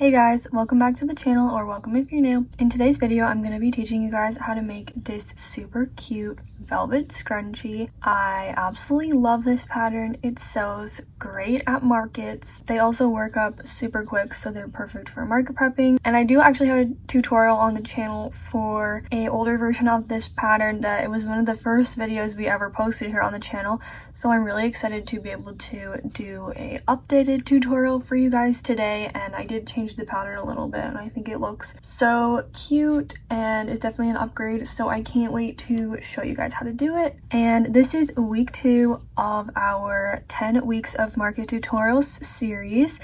Hey guys, welcome back to the channel, or welcome if you're new. In today's video, I'm going to be teaching you guys how to make this super cute velvet scrunchie. I absolutely love this pattern. It sells great at markets. They also work up super quick, so they're perfect for market prepping. And I do actually have a tutorial on the channel for a older version of this pattern that it was one of the first videos we ever posted here on the channel. So I'm really excited to be able to do a updated tutorial for you guys today, and I did change the pattern a little bit and I think it looks so cute and it's definitely an upgrade, so I can't wait to show you guys how to do it. And this is week 2 of our 10 weeks of market tutorials series.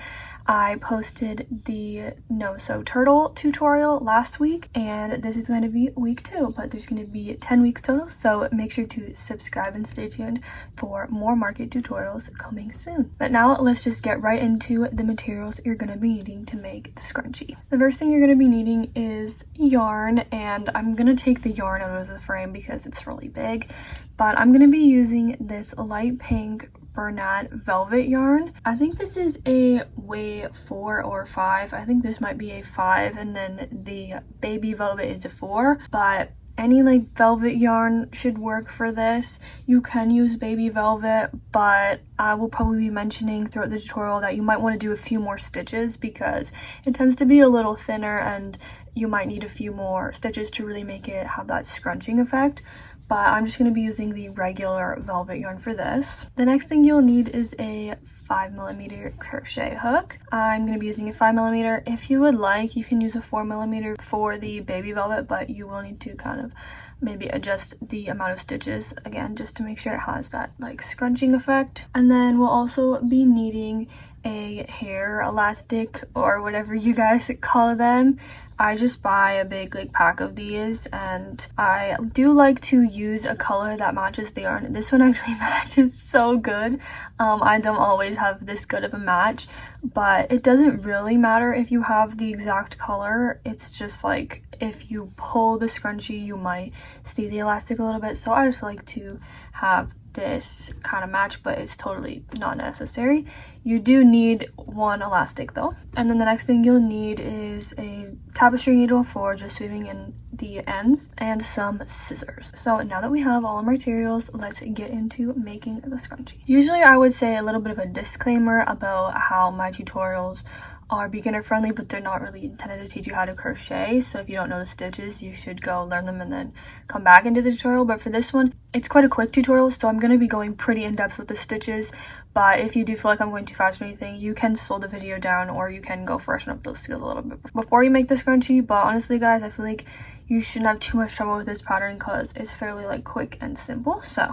I posted the No Sew Turtle tutorial last week, and this is going to be week 2, but there's going to be 10 weeks total, so make sure to subscribe and stay tuned for more market tutorials coming soon. But now let's just get right into the materials you're going to be needing to make the scrunchie. The first thing you're going to be needing is yarn, and I'm going to take the yarn out of the frame because it's really big, but I'm going to be using this light pink Bernat velvet yarn. I think this is a weight 4 or 5. I think this might be a 5, and then the baby velvet is a 4, but any like velvet yarn should work for this. You can use baby velvet, but I will probably be mentioning throughout the tutorial that you might want to do a few more stitches because it tends to be a little thinner and you might need a few more stitches to really make it have that scrunching effect. But I'm just going to be using the regular velvet yarn for this. The next thing you'll need is a 5mm crochet hook. I'm going to be using a 5mm. If you would like, you can use a 4mm for the baby velvet, but you will need to kind of maybe adjust the amount of stitches again just to make sure it has that like scrunching effect. And then we'll also be needing a hair elastic or whatever you guys call them. I just buy a big like pack of these, and I do like to use a color that matches the yarn. This one actually matches so good. I don't always have this good of a match, but it doesn't really matter if you have the exact color. It's just like if you pull the scrunchie you might see the elastic a little bit, so I just like to have this kind of match, but it's totally not necessary. You do need one elastic though. And then the next thing you'll need is a tapestry needle for just weaving in the ends and some scissors. So now that we have all our materials, let's get into making the scrunchie. Usually I would say a little bit of a disclaimer about how my tutorials are beginner friendly, but they're not really intended to teach you how to crochet. So if you don't know the stitches, you should go learn them and then come back into the tutorial. But for this one, it's quite a quick tutorial, so I'm going to be going pretty in depth with the stitches. But if you do feel like I'm going too fast or anything, you can slow the video down, or you can go freshen up those skills a little bit before you make the scrunchie. But honestly guys, I feel like you shouldn't have too much trouble with this pattern because it's fairly like quick and simple. So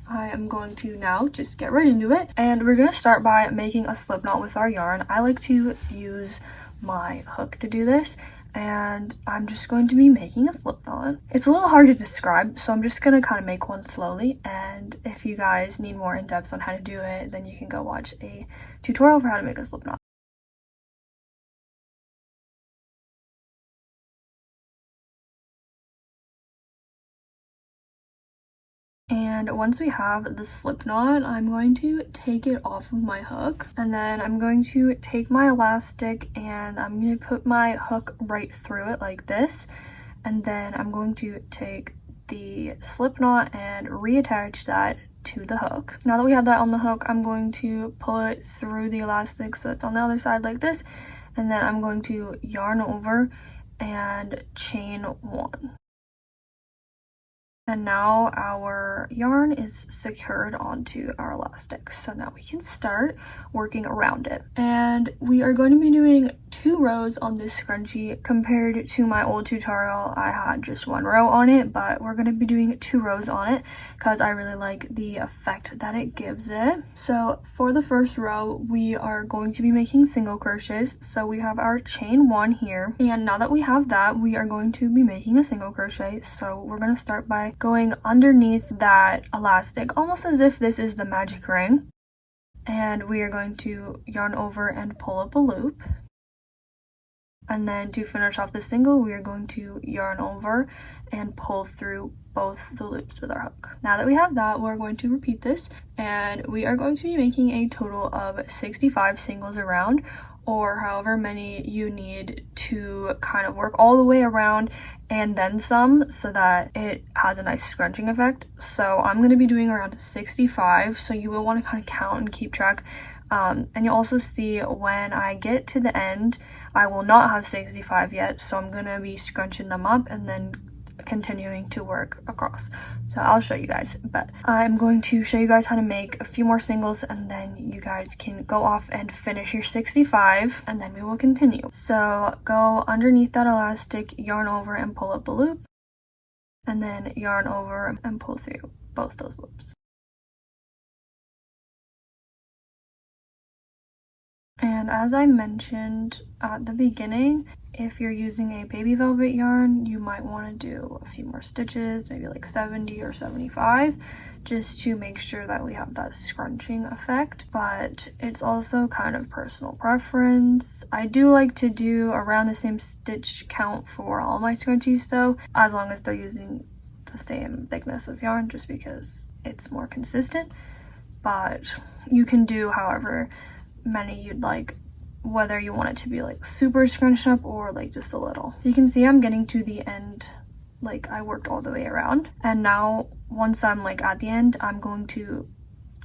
I am going to now just get right into it, and we're going to start by making a slip knot with our yarn. I like to use my hook to do this, and I'm just going to be making a slip knot. It's a little hard to describe, so I'm just going to kind of make one slowly, and if you guys need more in depth on how to do it, then you can go watch a tutorial for how to make a slip knot. And once we have the slip knot, I'm going to take it off of my hook, and then I'm going to take my elastic and I'm going to put my hook right through it like this, and then I'm going to take the slip knot and reattach that to the hook. Now that we have that on the hook, I'm going to pull it through the elastic so it's on the other side like this, and then I'm going to yarn over and chain 1. And now our yarn is secured onto our elastic, so now we can start working around it. And we are going to be doing 2 rows on this scrunchie. Compared to my old tutorial, I had just 1 row on it, but we're going to be doing 2 rows on it because I really like the effect that it gives it. So for the first row, we are going to be making single crochets. So we have our chain 1 here, and now that we have that, we are going to be making a single crochet. So we're going to start by going underneath that elastic, almost as if this is the magic ring, and we are going to yarn over and pull up a loop. And then to finish off the single, we are going to yarn over and pull through both the loops with our hook. Now that we have that, we're going to repeat this, and we are going to be making a total of 65 singles around, or however many you need to kind of work all the way around and then some, so that it has a nice scrunching effect. So I'm going to be doing around 65, so you will want to kind of count and keep track. And you'll also see when I get to the end, I will not have 65 yet, so I'm going to be scrunching them up and then continuing to work across. So I'll show you guys, but I'm going to show you guys how to make a few more singles, and then you guys can go off and finish your 65, and then we will continue. So go underneath that elastic, yarn over and pull up a loop, and then yarn over and pull through both those loops. And as I mentioned at the beginning, if you're using a baby velvet yarn, you might want to do a few more stitches, maybe like 70 or 75, just to make sure that we have that scrunching effect. But it's also kind of personal preference. I do like to do around the same stitch count for all my scrunchies though, as long as they're using the same thickness of yarn, just because it's more consistent. But you can do however many you'd like, whether you want it to be like super scrunched up or like just a little. So you can see I'm getting to the end, like I worked all the way around, and now once I'm like at the end, I'm going to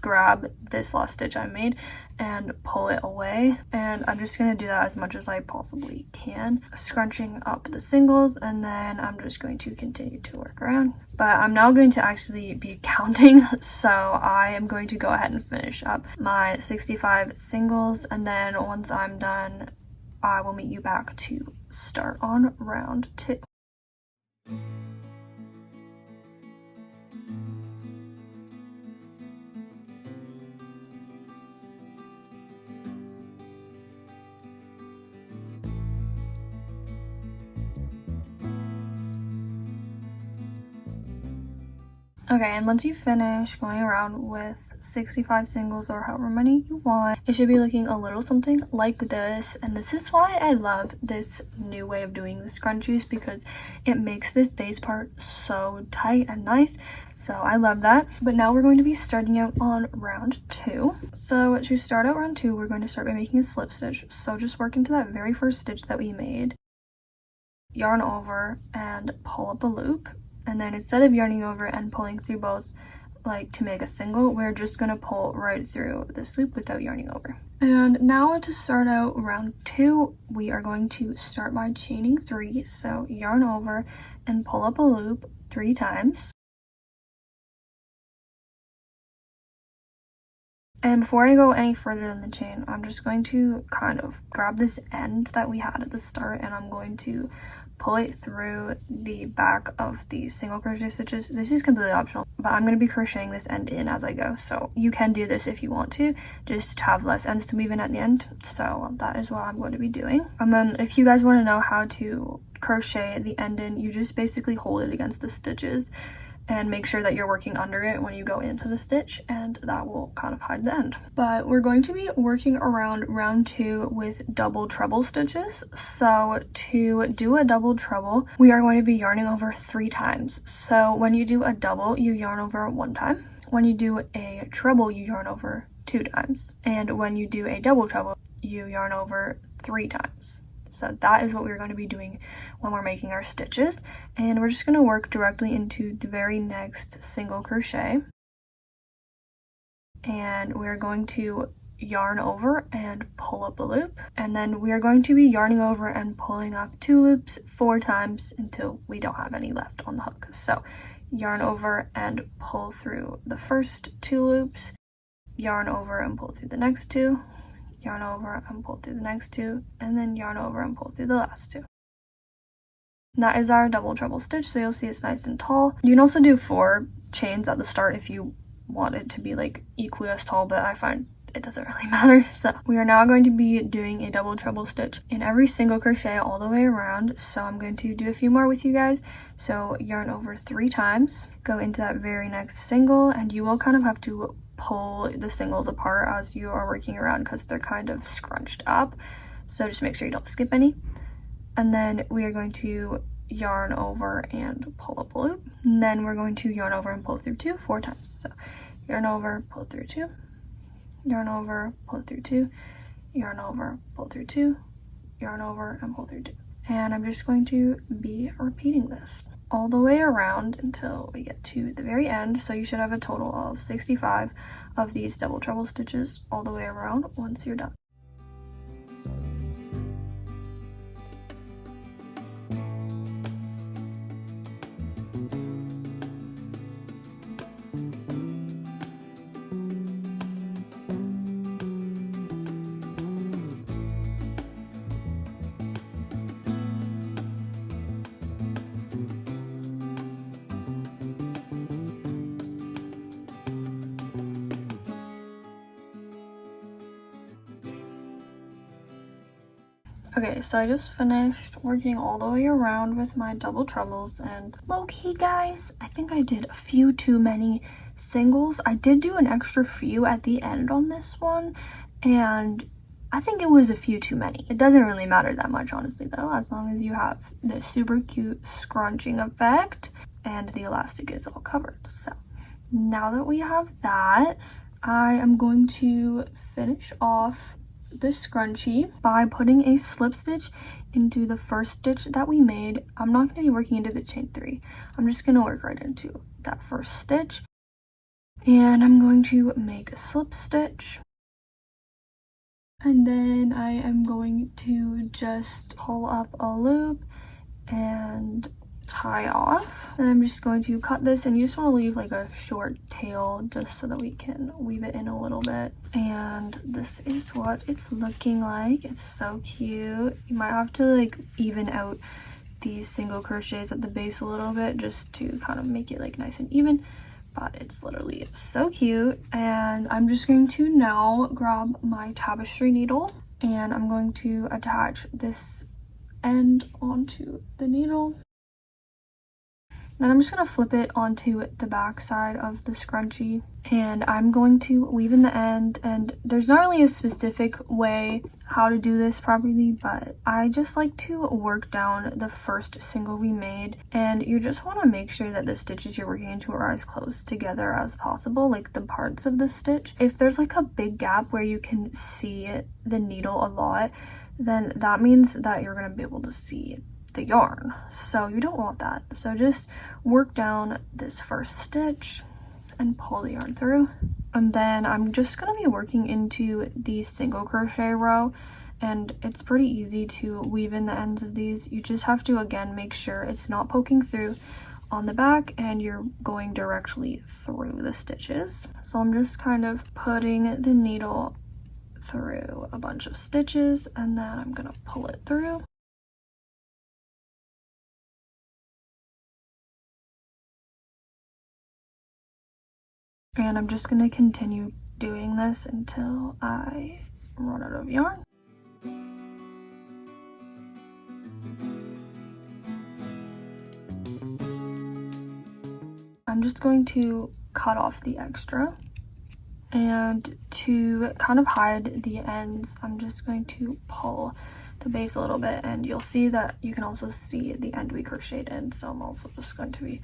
grab this last stitch I made and pull it away, and I'm just going to do that as much as I possibly can, scrunching up the singles, and then I'm just going to continue to work around. But I'm now going to actually be counting, so I am going to go ahead and finish up my 65 singles, and then once I'm done, I will meet you back to start on round 2. Okay, and once you finish going around with 65 singles or however many you want, it should be looking a little something like this. And this is why I love this new way of doing the scrunchies, because it makes this base part so tight and nice. So I love that. But now we're going to be starting out on round 2. So to start out round 2, we're going to start by making a slip stitch. So just work into that very first stitch that we made, yarn over and pull up a loop. And then instead of yarning over and pulling through both like to make a single, we're just going to pull right through this loop without yarning over. And now to start out round 2, we are going to start by chaining 3. So yarn over and pull up a loop 3 times. And before I go any further than the chain, I'm just going to kind of grab this end that we had at the start, and I'm going to pull it through the back of the single crochet stitches. This is completely optional, but I'm going to be crocheting this end in as I go, so you can do this if you want to, just have less ends to weave in at the end. So that is what I'm going to be doing. And then if you guys want to know how to crochet the end in, you just basically hold it against the stitches and make sure that you're working under it when you go into the stitch, and that will kind of hide the end. But we're going to be working around round 2 with double treble stitches. So to do a double treble, we are going to be yarning over 3 times. So when you do a double, you yarn over 1 time. When you do a treble, you yarn over 2 times. And when you do a double treble, you yarn over 3 times. So that is what we're going to be doing when we're making our stitches. And we're just going to work directly into the very next single crochet. And we're going to yarn over and pull up a loop. And then we are going to be yarning over and pulling up 2 loops 4 times until we don't have any left on the hook. So yarn over and pull through the first 2 loops, yarn over and pull through the next 2, yarn over and pull through the next 2, and then yarn over and pull through the last 2. And that is our double treble stitch, so you'll see it's nice and tall. You can also do 4 chains at the start if you want it to be like equally as tall, but I find it doesn't really matter. So we are now going to be doing a double treble stitch in every single crochet all the way around. So I'm going to do a few more with you guys. So yarn over 3 times, go into that very next single, and you will kind of have to pull the singles apart as you are working around because they're kind of scrunched up, so just make sure you don't skip any. And then we are going to yarn over and pull up a loop, and then we're going to yarn over and pull through 2 4 times. So yarn over, pull through 2, yarn over, pull through 2, yarn over, pull through 2, yarn over, and pull through 2. And I'm just going to be repeating this all the way around until we get to the very end. So you should have a total of 65 of these double treble stitches all the way around once you're done. Okay, so I just finished working all the way around with my double trebles, and low-key guys, I think I did a few too many singles. I did do an extra few at the end on this one, and I think it was a few too many. It doesn't really matter that much, honestly, though, as long as you have this super cute scrunching effect and the elastic is all covered. So now that we have that, I am going to finish off the scrunchie by putting a slip stitch into the first stitch that we made. I'm not going to be working into the chain 3. I'm just going to work right into that first stitch, and I'm going to make a slip stitch, and then I am going to just pull up a loop and tie off. Then I'm just going to cut this, and you just want to leave like a short tail just so that we can weave it in a little bit. And this is what it's looking like. It's so cute. You might have to like even out these single crochets at the base a little bit just to kind of make it like nice and even, but it's literally so cute. And I'm just going to now grab my tapestry needle, and I'm going to attach this end onto the needle. Then I'm just going to flip it onto the back side of the scrunchie, and I'm going to weave in the end. And there's not really a specific way how to do this properly, but I just like to work down the first single we made, and you just want to make sure that the stitches you're working into are as close together as possible, like the parts of the stitch. If there's like a big gap where you can see the needle a lot, then that means that you're going to be able to see the yarn, so you don't want that. So just work down this first stitch and pull the yarn through, and then I'm just going to be working into the single crochet row, and it's pretty easy to weave in the ends of these. You just have to again make sure it's not poking through on the back and you're going directly through the stitches. So I'm just kind of putting the needle through a bunch of stitches, and then I'm going to pull it through. And I'm just going to continue doing this until I run out of yarn. I'm just going to cut off the extra, and to kind of hide the ends, I'm just going to pull the base a little bit, and you'll see that you can also see the end we crocheted in. So I'm also just going to be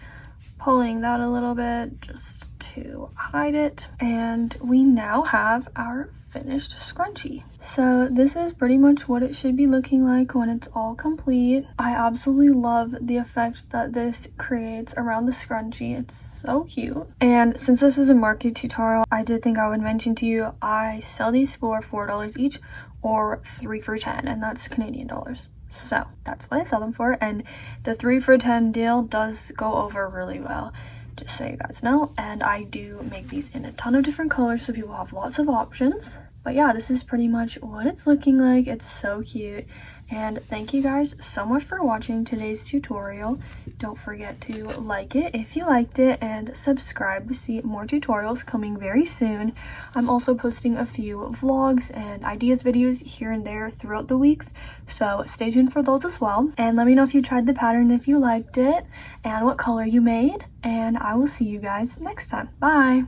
pulling that a little bit just to hide it, and we now have our finished scrunchie. So this is pretty much what it should be looking like when it's all complete. I absolutely love the effect that this creates around the scrunchie. It's so cute. And since this is a market tutorial, I did think I would mention to you I sell these for $4 each or 3 for $10, and that's Canadian dollars. So that's what I sell them for, and the 3 for $10 deal does go over really well, just so you guys know. And I do make these in a ton of different colors so people have lots of options. But yeah, this is pretty much what it's looking like. It's so cute. And thank you guys so much for watching today's tutorial. Don't forget to like it if you liked it, and subscribe to see more tutorials coming very soon. I'm also posting a few vlogs and ideas videos here and there throughout the weeks, so stay tuned for those as well. And let me know if you tried the pattern, if you liked it, and what color you made, and I will see you guys next time. Bye!